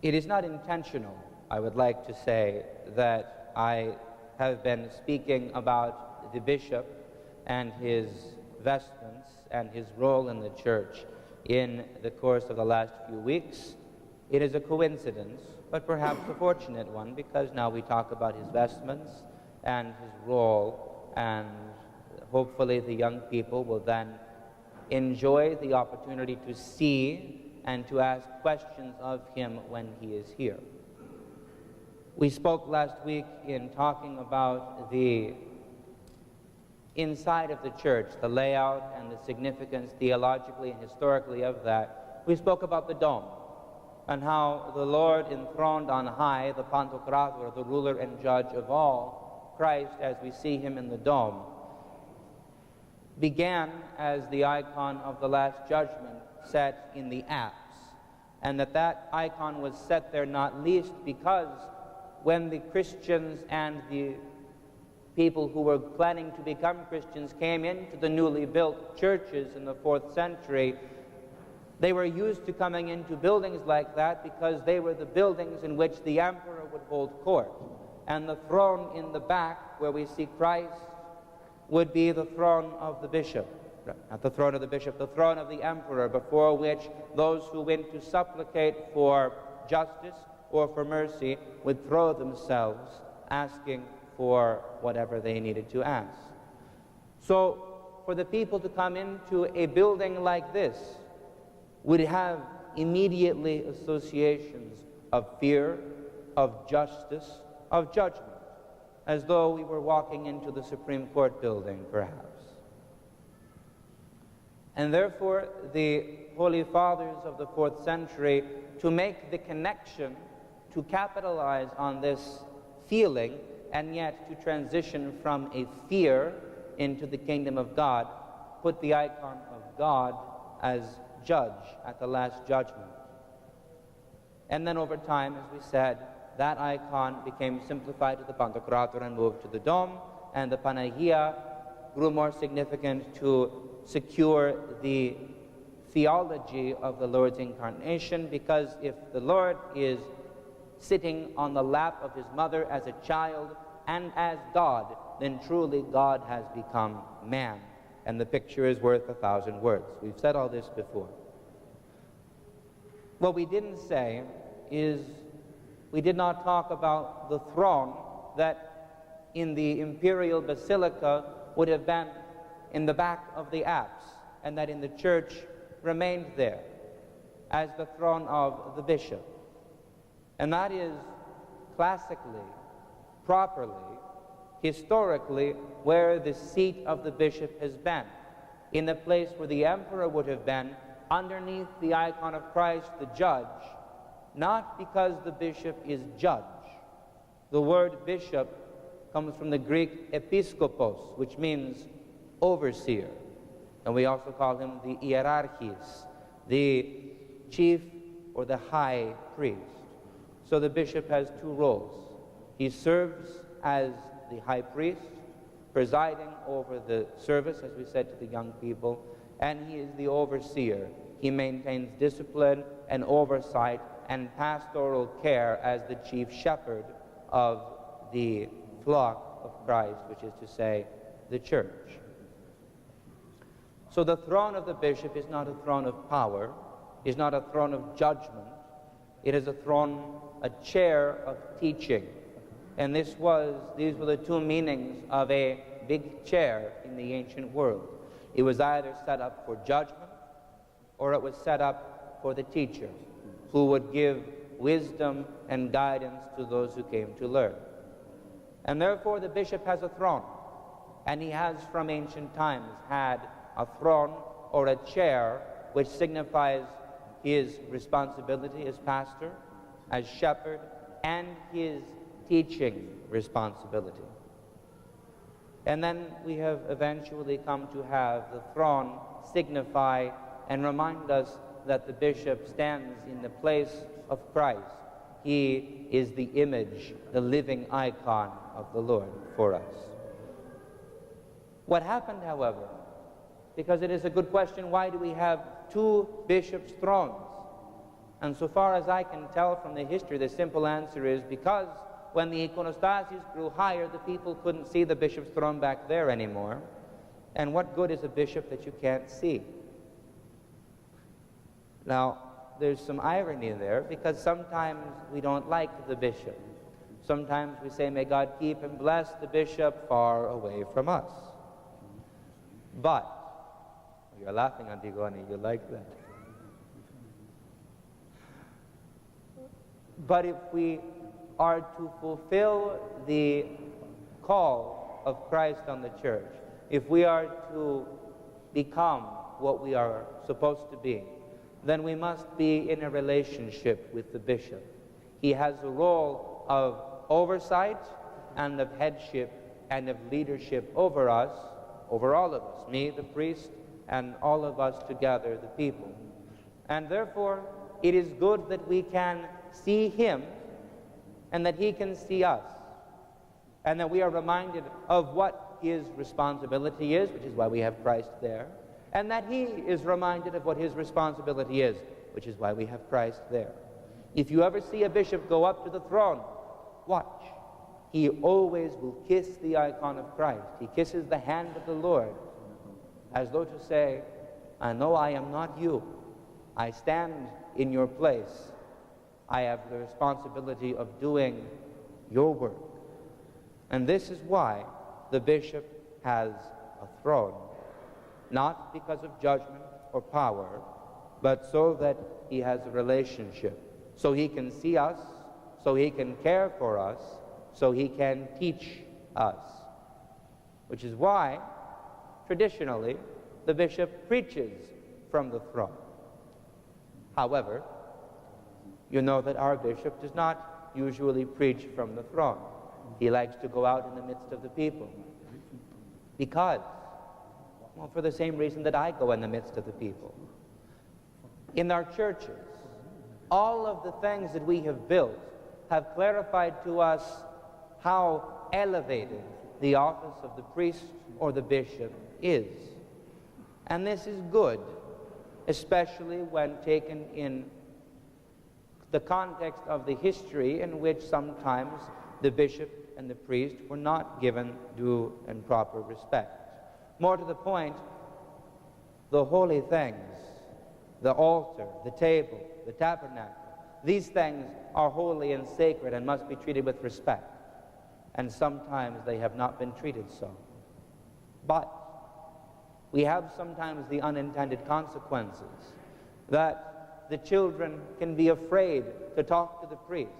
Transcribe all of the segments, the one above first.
It is not intentional, I would like to say, that I have been speaking about the bishop and his vestments and his role in the church in the course of the last few weeks. It is a coincidence, but perhaps a fortunate one, because now we talk about his vestments and his role, and hopefully the young people will then enjoy the opportunity to see and to ask questions of him when he is here. We spoke last week in talking about the inside of the church, the layout and the significance theologically and historically of that. We spoke about the dome and how the Lord enthroned on high, the Pantocrator, the ruler and judge of all, Christ as we see him in the dome, began as the icon of the Last Judgment set in the apse, and that icon was set there not least because when the Christians and the people who were planning to become Christians came into the newly built churches in the 4th century, they were used to coming into buildings like that because they were the buildings in which the emperor would hold court. And the throne in the back, where we see Christ, would be the throne of the bishop. Not the throne of the bishop, the throne of the emperor, before which those who went to supplicate for justice or for mercy would throw themselves, asking for whatever they needed to ask. So, for the people to come into a building like this would have immediately associations of fear, of justice, of judgment, as though we were walking into the Supreme Court building, perhaps. And therefore, the Holy Fathers of the 4th century, to make the connection, to capitalize on this feeling, and yet to transition from a fear into the kingdom of God, put the icon of God as judge at the Last Judgment. And then over time, as we said, that icon became simplified to the Pantocrator and moved to the dome, and the Panagia grew more significant to secure the theology of the Lord's incarnation, because if the Lord is sitting on the lap of his mother as a child and as God, then truly God has become man, and the picture is worth 1,000 words. We've said all this before. What we didn't say is we did not talk about the throne that in the imperial basilica would have been in the back of the apse, and that in the church remained there as the throne of the bishop. And that is classically, properly, historically, where the seat of the bishop has been, in the place where the emperor would have been, underneath the icon of Christ, the judge, not because the bishop is judge. The word bishop comes from the Greek episkopos, which means overseer. And we also call him the hierarchis, the chief or the high priest. So the bishop has two roles. He serves as the high priest, presiding over the service, as we said to the young people, and he is the overseer. He maintains discipline and oversight and pastoral care as the chief shepherd of the flock of Christ, which is to say, the church. So the throne of the bishop is not a throne of power, is not a throne of judgment. It is a throne, a chair of teaching. And these were the two meanings of a big chair in the ancient world. It was either set up for judgment, or it was set up for the teacher, who would give wisdom and guidance to those who came to learn. And therefore the bishop has a throne, and he has from ancient times had a throne or a chair which signifies his responsibility as pastor, as shepherd, and his teaching responsibility. And then we have eventually come to have the throne signify and remind us that the bishop stands in the place of Christ. He is the image, the living icon of the Lord for us. What happened, however, because it is a good question, why do we have two bishops' thrones? And so far as I can tell from the history, the simple answer is because when the iconostasis grew higher, the people couldn't see the bishop's throne back there anymore. And what good is a bishop that you can't see? Now, there's some irony there, because sometimes we don't like the bishop. Sometimes we say, may God keep and bless the bishop far away from us. But, you're laughing, Antigone, you like that. But if we are to fulfill the call of Christ on the church, if we are to become what we are supposed to be, then we must be in a relationship with the bishop. He has a role of oversight and of headship and of leadership over us, over all of us, me, the priest, and all of us together, the people. And therefore, it is good that we can see him and that he can see us, and that we are reminded of what his responsibility is, which is why we have Christ there, and that he is reminded of what his responsibility is, which is why we have Christ there. If you ever see a bishop go up to the throne, watch. He always will kiss the icon of Christ. He kisses the hand of the Lord, as though to say, I know I am not you. I stand in your place. I have the responsibility of doing your work. And this is why the bishop has a throne. Not because of judgment or power, but so that he has a relationship. So he can see us, so he can care for us, so he can teach us. Which is why, traditionally, the bishop preaches from the throne. However, you know that our bishop does not usually preach from the throne. He likes to go out in the midst of the people. Because, well, for the same reason that I go in the midst of the people. In our churches, all of the things that we have built have clarified to us how elevated the office of the priest or the bishop is. And this is good, especially when taken in the context of the history in which sometimes the bishop and the priest were not given due and proper respect. More to the point, the holy things, the altar, the table, the tabernacle, these things are holy and sacred and must be treated with respect. And sometimes they have not been treated so. But we have sometimes the unintended consequences that the children can be afraid to talk to the priest.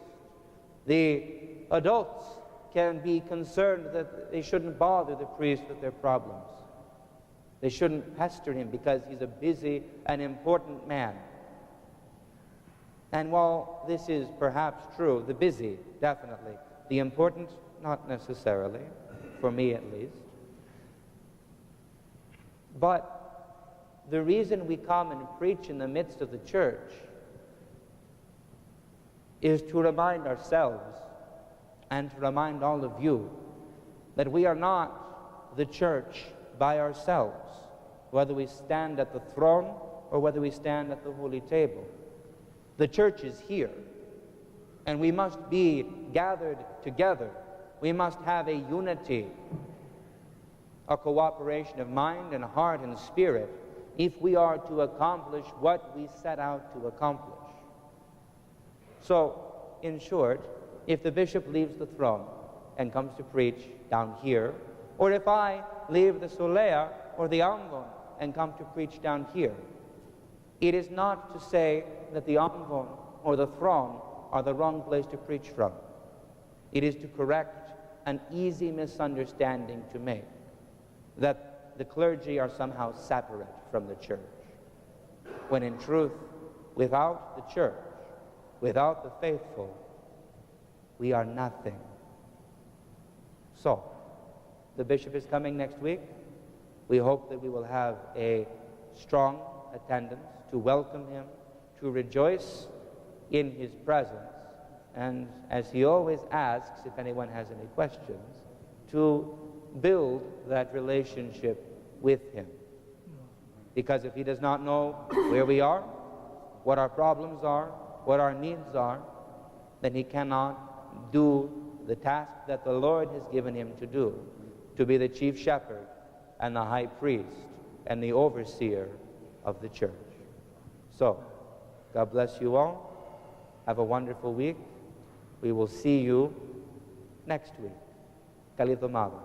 The adults can be concerned that they shouldn't bother the priest with their problems. They shouldn't pester him because he's a busy and important man. And while this is perhaps true, the busy, definitely, the important, not necessarily, for me at least. But the reason we come and preach in the midst of the church is to remind ourselves and to remind all of you that we are not the church by ourselves, whether we stand at the throne or whether we stand at the holy table. The church is here, and we must be gathered together. We must have a unity, a cooperation of mind and heart and spirit if we are to accomplish what we set out to accomplish. So, in short, if the bishop leaves the throne and comes to preach down here, or if I leave the solea or the ambon and come to preach down here, it is not to say that the ambon or the throne are the wrong place to preach from. It is to correct an easy misunderstanding to make, that the clergy are somehow separate from the church, when in truth, without the church, without the faithful, we are nothing. So, the bishop is coming next week. We hope that we will have a strong attendance to welcome him, to rejoice in his presence, and as he always asks, if anyone has any questions, to build that relationship with him. Because if he does not know where we are, what our problems are, what our needs are, then he cannot do the task that the Lord has given him to do, to be the chief shepherd and the high priest and the overseer of the church. So, God bless you all. Have a wonderful week. We will see you next week. Kalito Maga.